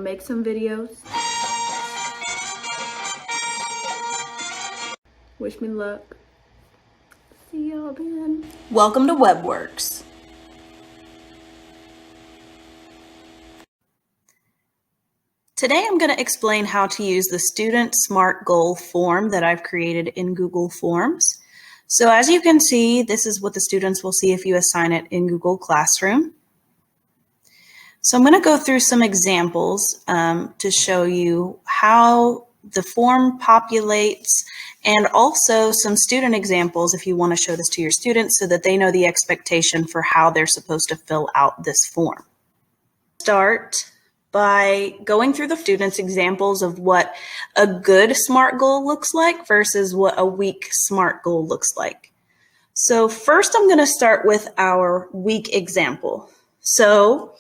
gonna make some videos. Wish me luck. See y'all then. Welcome to WebWorks. Today I'm going to explain how to use the Student SMART Goal form that I've created in Google Forms. So as you can see, this is what the students will see if you assign it in Google Classroom. So I'm going to go through some examples to show you how the form populates, and also some student examples if you want to show this to your students so that they know the expectation for how they're supposed to fill out this form. Start by going through the students' examples of what a good SMART goal looks like versus what a weak SMART goal looks like. So first I'm going to start with our weak example. So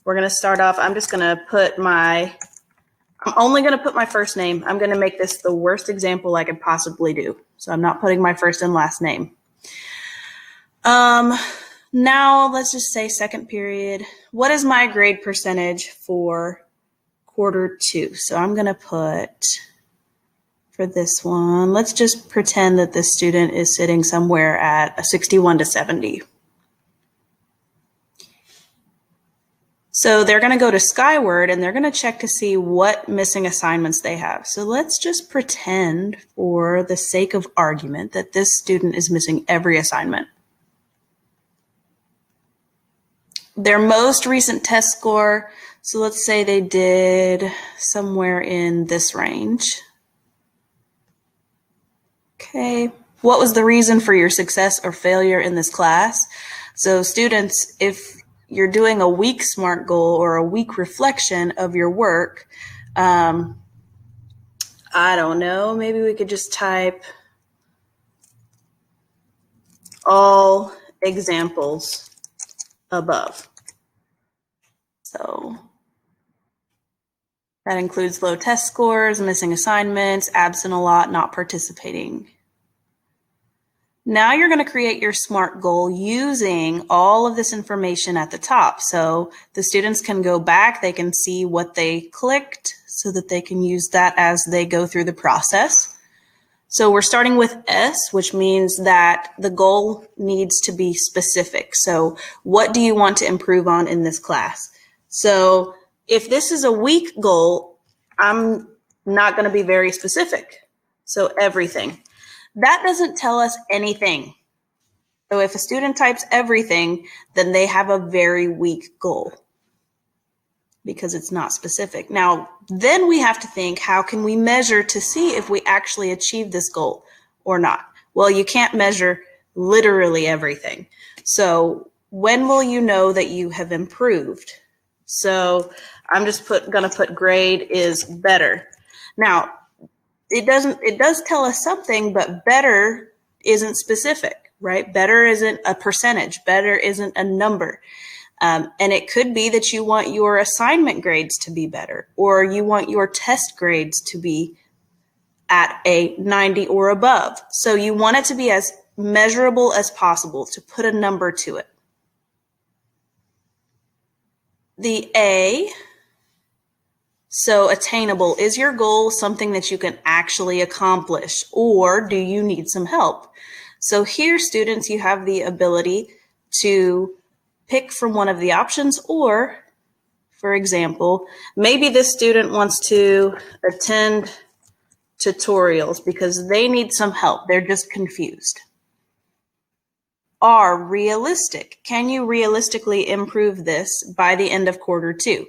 we're going to start off, I'm only going to put my first name. I'm going to make this the worst example I could possibly do. So I'm not putting my first and last name. Now let's just say second period. What is my grade percentage for Q2? So I'm going to put, for this one, let's just pretend that this student is sitting somewhere at a 61 to 70. So they're going to go to Skyward and they're going to check to see what missing assignments they have. So let's just pretend, for the sake of argument, that this student is missing every assignment. Their most recent test score, so let's say they did somewhere in this range. Okay, what was the reason for your success or failure in this class? So students, if you're doing a weak SMART goal or a weak reflection of your work, I don't know, maybe we could just type all examples above. So that includes low test scores, missing assignments, absent a lot, not participating. Now you're going to create your SMART goal using all of this information at the top. So the students can go back, they can see what they clicked so that they can use that as they go through the process. So we're starting with S, which means that the goal needs to be specific. So what do you want to improve on in this class? So if this is a weak goal, I'm not going to be very specific. So everything. That doesn't tell us anything. So if a student types everything, then they have a very weak goal because it's not specific. Now, then we have to think, how can we measure to see if we actually achieve this goal or not? Well, you can't measure literally everything. So when will you know that you have improved? So I'm just going to put grade is better. Now, it does tell us something, but better isn't specific, right? Better isn't a percentage. Better isn't a number. And it could be that you want your assignment grades to be better, or you want your test grades to be at a 90 or above. So you want it to be as measurable as possible, to put a number to it. The A, so attainable, is your goal something that you can actually accomplish, or do you need some help? So here, students, you have the ability to pick from one of the options, or, for example, maybe this student wants to attend tutorials because they need some help. They're just confused. Are realistic. Can you realistically improve this by the end of Q2?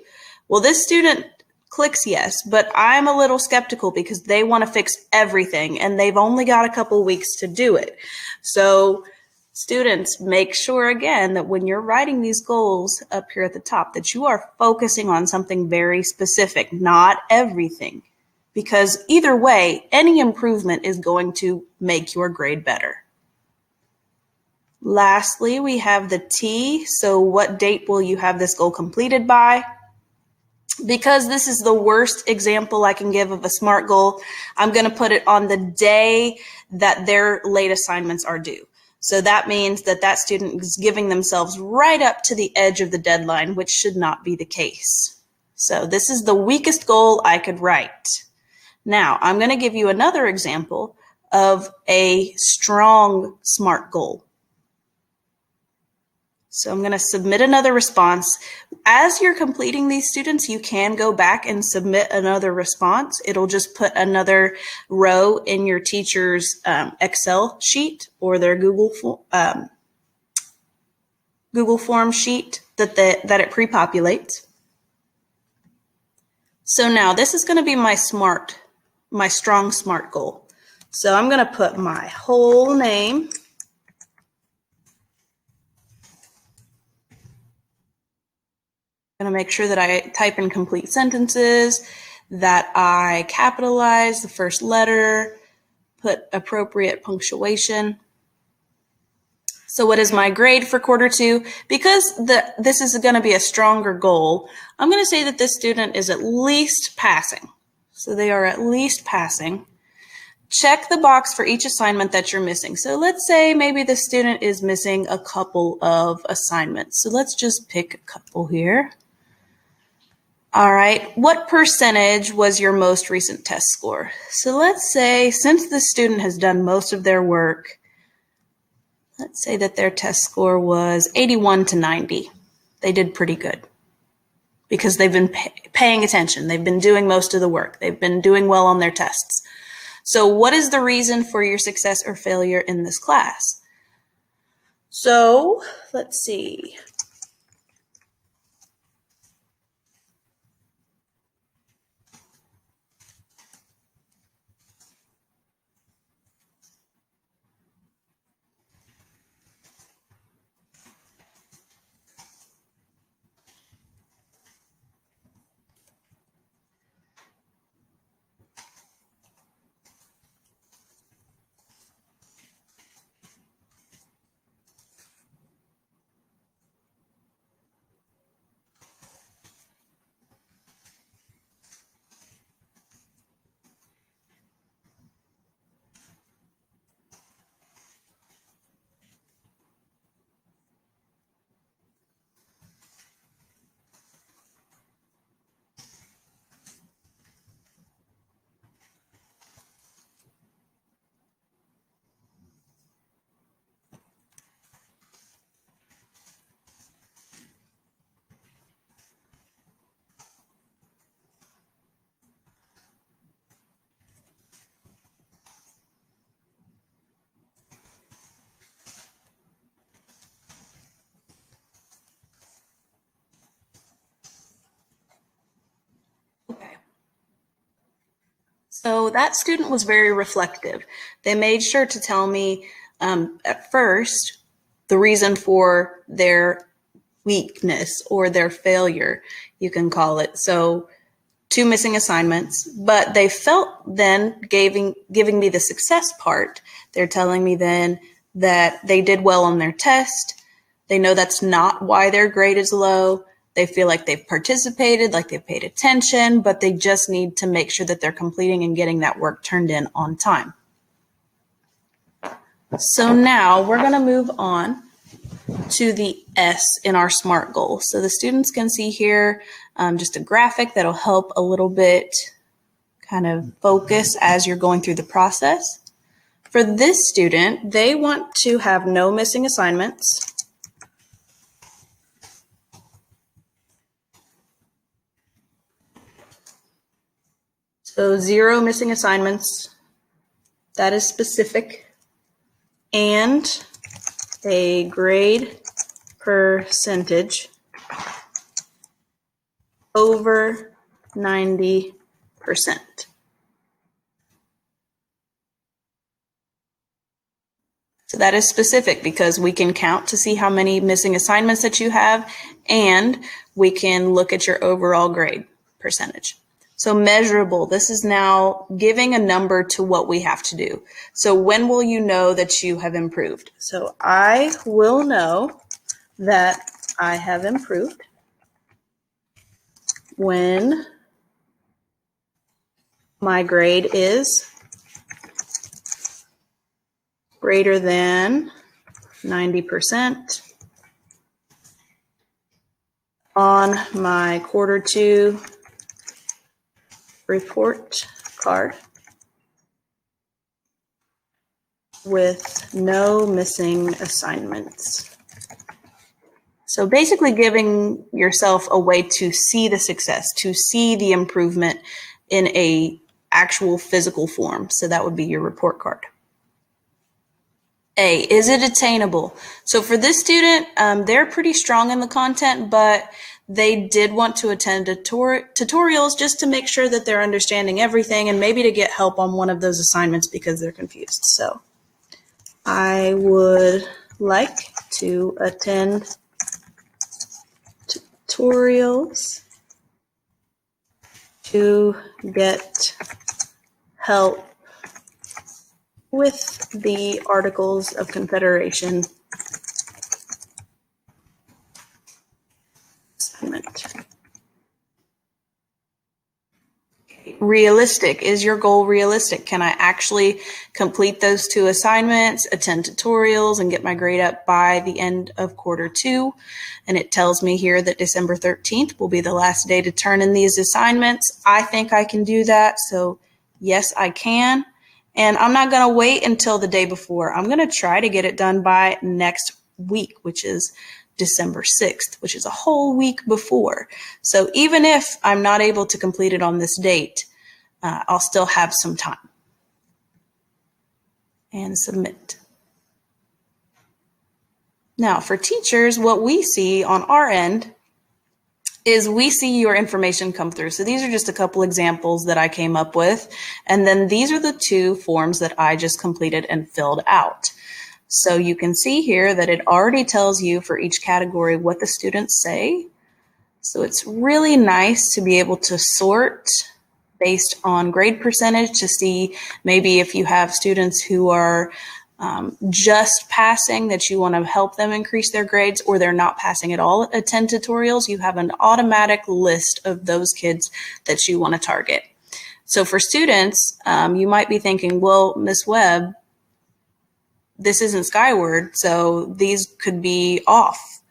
Well, this student clicks yes, but I'm a little skeptical because they want to fix everything and they've only got a couple weeks to do it. So students, make sure again that when you're writing these goals up here at the top, that you are focusing on something very specific, not everything, because either way, any improvement is going to make your grade better. Lastly, we have the T. So what date will you have this goal completed by? Because this is the worst example I can give of a SMART goal, I'm going to put it on the day that their late assignments are due. So that means that that student is giving themselves right up to the edge of the deadline, which should not be the case. So this is the weakest goal I could write. Now, I'm going to give you another example of a strong SMART goal. So I'm going to submit another response. As you're completing these, students, you can go back and submit another response. It'll just put another row in your teacher's Excel sheet or their Google Form sheet that it pre-populates. So now this is going to be my strong SMART goal. So I'm going to put my whole name, I'm going to make sure that I type in complete sentences, that I capitalize the first letter, put appropriate punctuation. So what is my grade for quarter 2? Because this is going to be a stronger goal, I'm going to say that this student is at least passing. So they are at least passing. Check the box for each assignment that you're missing. So let's say maybe the student is missing a couple of assignments. So let's just pick a couple here. All right, what percentage was your most recent test score? So let's say since the student has done most of their work, let's say that their test score was 81 to 90. They did pretty good because they've been paying attention. They've been doing most of the work. They've been doing well on their tests. So what is the reason for your success or failure in this class? So let's see. Okay. So that student was very reflective. They made sure to tell me at first the reason for their weakness or their failure, you can call it. So 2 missing assignments, but they felt then giving me the success part. They're telling me then that they did well on their test. They know that's not why their grade is low. They feel like they've participated, like they've paid attention, but they just need to make sure that they're completing and getting that work turned in on time. So now we're going to move on to the S in our SMART goal. So the students can see here just a graphic that'll help a little bit kind of focus as you're going through the process. For this student, they want to have no missing assignments. So 0 missing assignments, that is specific, and a grade percentage over 90%. So that is specific because we can count to see how many missing assignments that you have, and we can look at your overall grade percentage. So measurable, this is now giving a number to what we have to do. So when will you know that you have improved? So I will know that I have improved when my grade is greater than 90% on my quarter 2 report card with no missing assignments. So basically giving yourself a way to see the success, to see the improvement in a actual physical form. So that would be your report card. A, is it attainable? So for this student, they're pretty strong in the content, but they did want to attend tutorials just to make sure that they're understanding everything and maybe to get help on one of those assignments because they're confused. So I would like to attend tutorials to get help with the Articles of Confederation assignment. Realistic. Is your goal realistic? Can I actually complete those 2 assignments, attend tutorials, and get my grade up by the end of quarter 2? And it tells me here that December 13th will be the last day to turn in these assignments. I think I can do that. So yes, I can. And I'm not going to wait until the day before. I'm going to try to get it done by next week, which is December 6th, which is a whole week before. So even if I'm not able to complete it on this date, I'll still have some time. And submit. Now for teachers, what we see on our end is we see your information come through. So these are just a couple examples that I came up with. And then these are the 2 forms that I just completed and filled out. So you can see here that it already tells you for each category what the students say. So it's really nice to be able to sort based on grade percentage to see maybe if you have students who are just passing that you want to help them increase their grades, or they're not passing at all, attend tutorials. You have an automatic list of those kids that you want to target. So for students, you might be thinking, well, Ms. Webb, this isn't Skyward, so these could be off.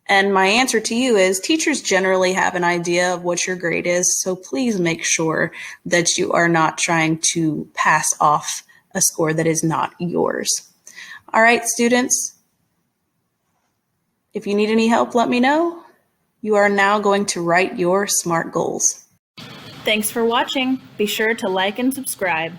And my answer to you is teachers generally have an idea of what your grade is, so please make sure that you are not trying to pass off a score that is not yours. All right, students, if you need any help, let me know. You are now going to write your SMART goals. Thanks for watching. Be sure to like and subscribe.